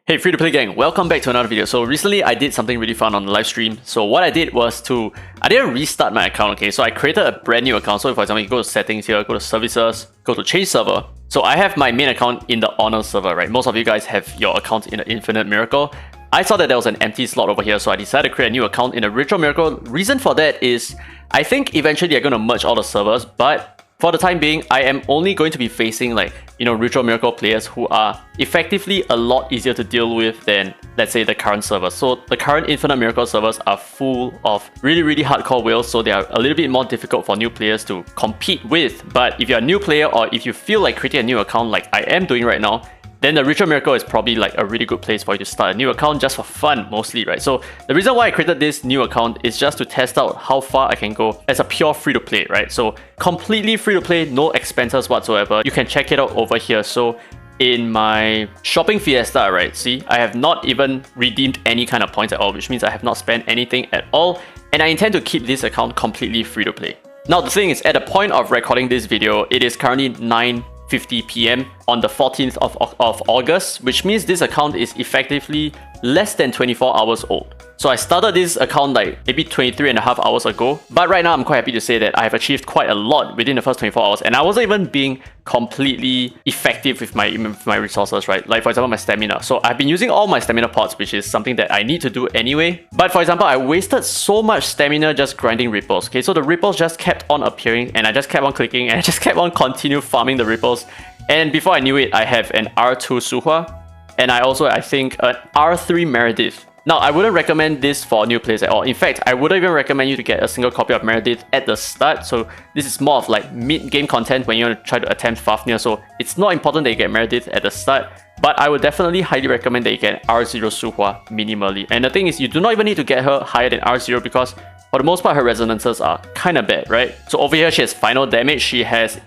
Hey free-to-play gang, welcome back to another video. So recently I did something really fun on the live stream. So what I did was I didn't restart my account, okay? So I created a brand new account. So for example, you go to settings here, go to services, go to change server. So I have my main account in the honor server, right? Most of you guys have your account in the infinite miracle. I saw that there was an empty slot over here, so I decided to create a new account in the ritual miracle. Reason for that is I think eventually they're going to merge all the servers, but for the time being, I am only going to be facing ritual miracle players who are effectively a lot easier to deal with than, let's say, the current servers. So the current infinite miracle servers are full of really hardcore whales, so they are a little bit more difficult for new players to compete with. But if you're a new player or if you feel like creating a new account like I am doing right now, then the Ritual Miracle is probably like a really good place for you to start a new account just for fun mostly, right? So the reason why I created this new account is just to test out how far I can go as a pure free-to-play, right? So completely free-to-play, no expenses whatsoever. You can check it out over here. So in my shopping fiesta, right? See, I have not even redeemed any kind of points at all, which means I have not spent anything at all. And I intend to keep this account completely free-to-play. Now the thing is, at the point of recording this video, it is currently 9:50 p.m. on the 14th of August, which means this account is effectively less than 24 hours old. So I started this account like maybe 23.5 hours ago, but right now I'm quite happy to say that I have achieved quite a lot within the first 24 hours, and I wasn't even being completely effective with my resources, right? Like for example, my stamina. So I've been using all my stamina pots, which is something that I need to do anyway. But for example, I wasted so much stamina just grinding ripples. Okay, so the ripples just kept on appearing, and I just kept on clicking, and I just kept on continue farming the ripples. And before I knew it, I have an R2 Suhua, and I think an R3 Meredith. Now, I wouldn't recommend this for new players at all. In fact, I wouldn't even recommend you to get a single copy of Meredith at the start. So this is more of like mid-game content when you want to try to attempt Fafnir. So it's not important that you get Meredith at the start, but I would definitely highly recommend that you get R0 Suhua minimally. And the thing is, you do not even need to get her higher than R0 because for the most part, her resonances are kind of bad, right? So over here, she has final damage, she has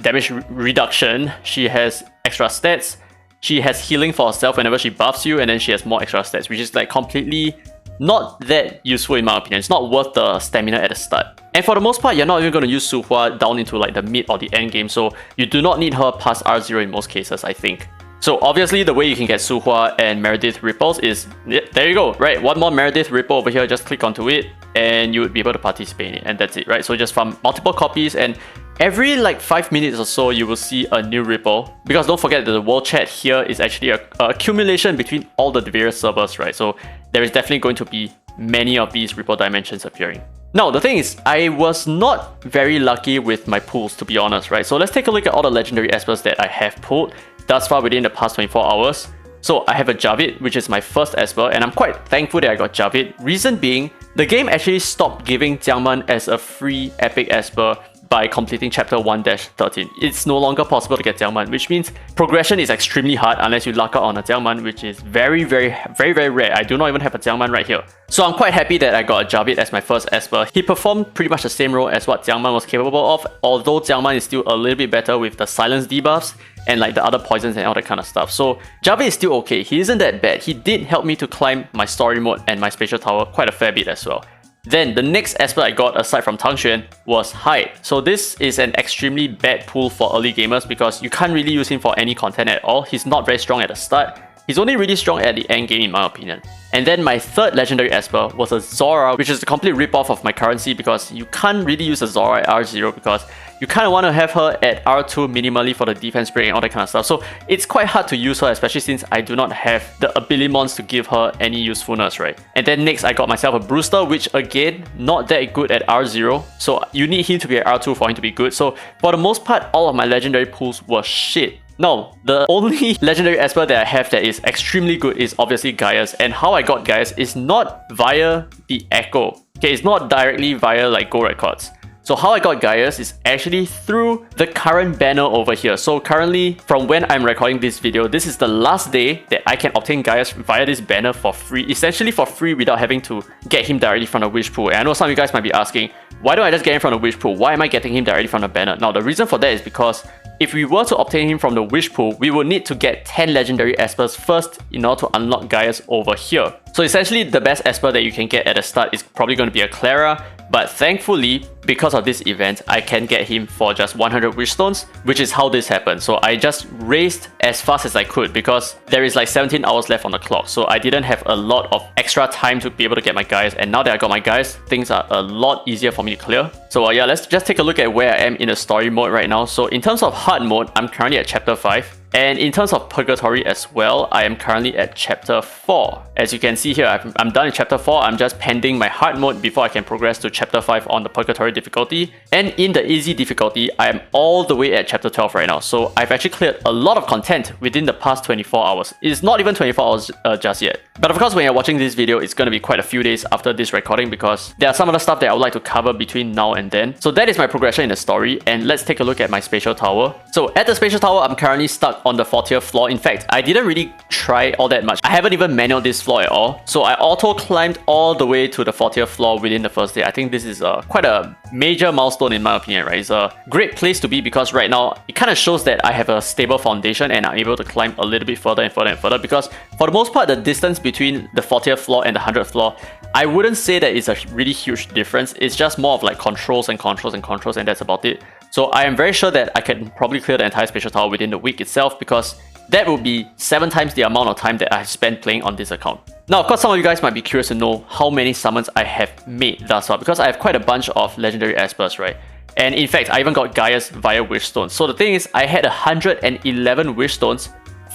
damage reduction, she has extra stats, she has healing for herself whenever she buffs you, and then she has more extra stats, which is like completely not that useful in my opinion. It's not worth the stamina at the start. And for the most part, you're not even going to use Suhua down into like the mid or the end game, so you do not need her past R0 in most cases, I think. So obviously the way you can get Suhua and Meredith ripples is, there you go, right? One more Meredith ripple over here, just click onto it and you would be able to participate in it, and that's it, right? So just farm multiple copies, and every like 5 minutes or so you will see a new ripple, because don't forget that the world chat here is actually a accumulation between all the various servers, right? So there is definitely going to be many of these ripple dimensions appearing. Now the thing is, I was not very lucky with my pulls, to be honest, right? So let's take a look at all the legendary espers that I have pulled thus far within the past 24 hours. So I have a Javid, which is my first esper, and I'm quite thankful that I got Javid. Reason being, the game actually stopped giving Jiangman as a free epic esper by completing chapter 1-13. It's no longer possible to get Jiangman, which means progression is extremely hard unless you luck out on a Jiangman, which is very rare. I do not even have a Jiangman right here. So I'm quite happy that I got a Javid as my first esper. He performed pretty much the same role as what Jiangman was capable of, although Jiangman is still a little bit better with the silence debuffs and like the other poisons and all that kind of stuff. So Javid is still okay. He isn't that bad. He did help me to climb my story mode and my spatial tower quite a fair bit as well. Then the next esper I got aside from Tang Xuan was Hyde. So this is an extremely bad pull for early gamers because you can't really use him for any content at all. He's not very strong at the start. He's only really strong at the end game in my opinion. And then my third legendary esper was a Zora, which is the complete rip-off of my currency because you can't really use a Zora at R0 because you kind of want to have her at R2 minimally for the defense break and all that kind of stuff. So it's quite hard to use her, especially since I do not have the ability mons to give her any usefulness, right? And then next I got myself a Brewster, which again, not that good at R0. So you need him to be at R2 for him to be good. So for the most part, all of my legendary pulls were shit. No, the only legendary esper that I have that is extremely good is obviously Gaius, and how I got Gaius is not via the Echo. Okay, it's not directly via like Go Records. So how I got Gaius is actually through the current banner over here. So currently, from when I'm recording this video, this is the last day that I can obtain Gaius via this banner for free, essentially for free without having to get him directly from the wish pool. And I know some of you guys might be asking, why don't I just get him from the wish pool? Why am I getting him directly from the banner? Now the reason for that is because if we were to obtain him from the wish pool, we would need to get 10 legendary espers first in order to unlock Gaius over here. So essentially the best esper that you can get at the start is probably going to be a Clara, But thankfully, because of this event, I can get him for just 100 wish stones, which is how this happened. So I just raced as fast as I could because there is like 17 hours left on the clock. So I didn't have a lot of extra time to be able to get my guys. And now that I got my guys, things are a lot easier for me to clear. So yeah, let's just take a look at where I am in the story mode right now. So in terms of hard mode, I'm currently at chapter 5. And in terms of purgatory as well, I am currently at chapter 4. As you can see here, I'm done in chapter 4. I'm just pending my hard mode before I can progress to chapter 5 on the purgatory difficulty. And in the easy difficulty, I am all the way at chapter 12 right now. So I've actually cleared a lot of content within the past 24 hours. It's not even 24 hours just yet. But of course, when you're watching this video, it's going to be quite a few days after this recording because there are some other stuff that I would like to cover between now and then. So that is my progression in the story. And let's take a look at my spatial tower. So at the spatial tower, I'm currently stuck on the 40th floor. In fact, I didn't really try all that much. I haven't even manual this floor at all. So I auto climbed all the way to the 40th floor within the first day. I think this is quite a major milestone in my opinion, right? It's a great place to be because right now it kind of shows that I have a stable foundation and I'm able to climb a little bit further and further and further because for the most part, the distance between the 40th floor and the 100th floor, I wouldn't say that it's a really huge difference. It's just more of like controls and controls and controls, and that's about it. So I am very sure that I can probably clear the entire spatial tower within the week itself because that would be 7 times the amount of time that I've spent playing on this account. Now, of course, some of you guys might be curious to know how many summons I have made thus far because I have quite a bunch of legendary espers, right? And in fact, I even got Gaius via wish stones. So the thing is, I had 111 wish stones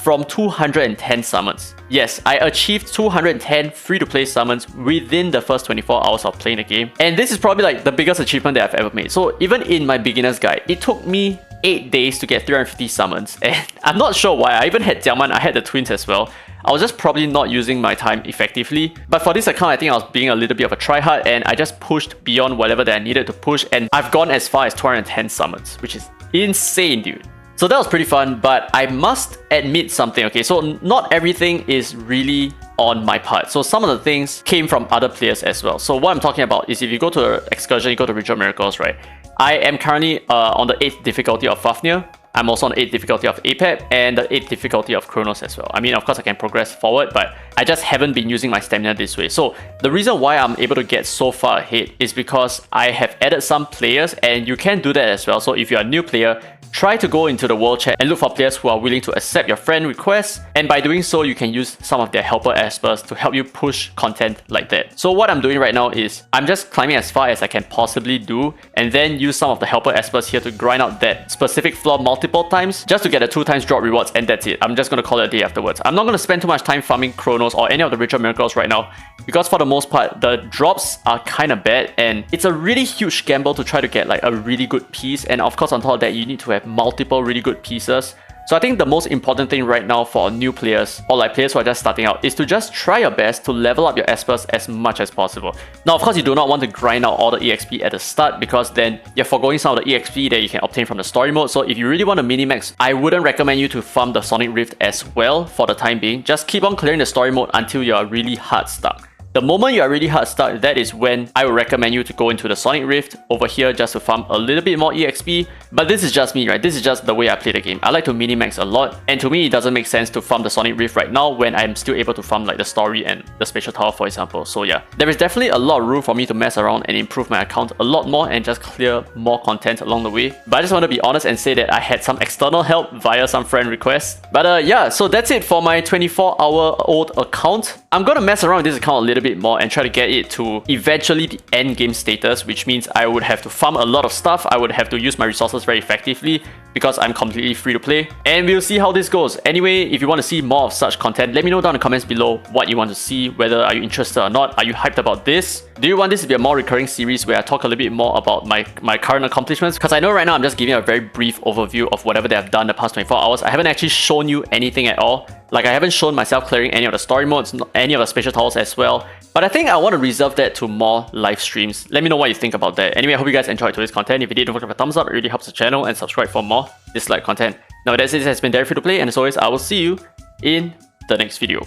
from 210 summons. Yes, I achieved 210 free-to-play summons within the first 24 hours of playing the game. And this is probably like the biggest achievement that I've ever made. So even in my beginner's guide, it took me 8 days to get 350 summons. And I'm not sure why. I even had Jiangman, I had the twins as well. I was just probably not using my time effectively. But for this account, I think I was being a little bit of a tryhard and I just pushed beyond whatever that I needed to push. And I've gone as far as 210 summons, which is insane, dude. So that was pretty fun, but I must admit something, okay? So not everything is really on my part. So some of the things came from other players as well. So what I'm talking about is if you go to Excursion, you go to Ritual Miracles, right? I am currently on the 8th difficulty of Fafnir. I'm also on the 8th difficulty of APEP and the 8th difficulty of Chronos as well. I mean, of course, I can progress forward, but I just haven't been using my stamina this way. So the reason why I'm able to get so far ahead is because I have added some players and you can do that as well. So if you're a new player, try to go into the world chat and look for players who are willing to accept your friend requests, and by doing so, you can use some of their helper espers to help you push content like that. So what I'm doing right now is I'm just climbing as far as I can possibly do and then use some of the helper espers here to grind out that specific floor multiple times just to get the 2 times drop rewards, and that's it. I'm just going to call it a day afterwards. I'm not going to spend too much time farming Chronos or any of the Ritual Miracles right now because for the most part, the drops are kind of bad and it's a really huge gamble to try to get like a really good piece, and of course on top of that, you need to have multiple really good pieces. So I think the most important thing right now for new players or like players who are just starting out is to just try your best to level up your espers as much as possible. Now, of course, you do not want to grind out all the EXP at the start because then you're forgoing some of the EXP that you can obtain from the story mode. So if you really want to minimax, I wouldn't recommend you to farm the Sonic Rift as well for the time being. Just keep on clearing the story mode until you're really hard stuck. The moment you are really hard stuck, that is when I would recommend you to go into the Sonic Rift over here just to farm a little bit more EXP. But this is just me, right? This is just the way I play the game. I like to minimax a lot, and to me it doesn't make sense to farm the Sonic Rift right now when I'm still able to farm like the story and the spatial tower, for example. So yeah, there is definitely a lot of room for me to mess around and improve my account a lot more and just clear more content along the way. But I just want to be honest and say that I had some external help via some friend requests. But yeah, so that's it for my 24-hour-old account. I'm gonna mess around with this account a little bit more and try to get it to eventually the end game status, which means I would have to farm a lot of stuff. I would have to use my resources very effectively because I'm completely free to play, and we'll see how this goes. Anyway, if you want to see more of such content, let me know down in the comments below what you want to see, whether are you interested or not. Are you hyped about this? Do you want this to be a more recurring series where I talk a little bit more about my current accomplishments? Because I know right now I'm just giving a very brief overview of whatever that I've done the past 24 hours. I haven't actually shown you anything at all. Like, I haven't shown myself clearing any of the story modes, any of the spatial towers as well. But I think I want to reserve that to more live streams. Let me know what you think about that. Anyway, I hope you guys enjoyed today's content. If you did, don't forget to thumbs up. It really helps the channel, and subscribe for more Dislyte content. Now, that's it. This has been Derek Free to Play, and as always, I will see you in the next video.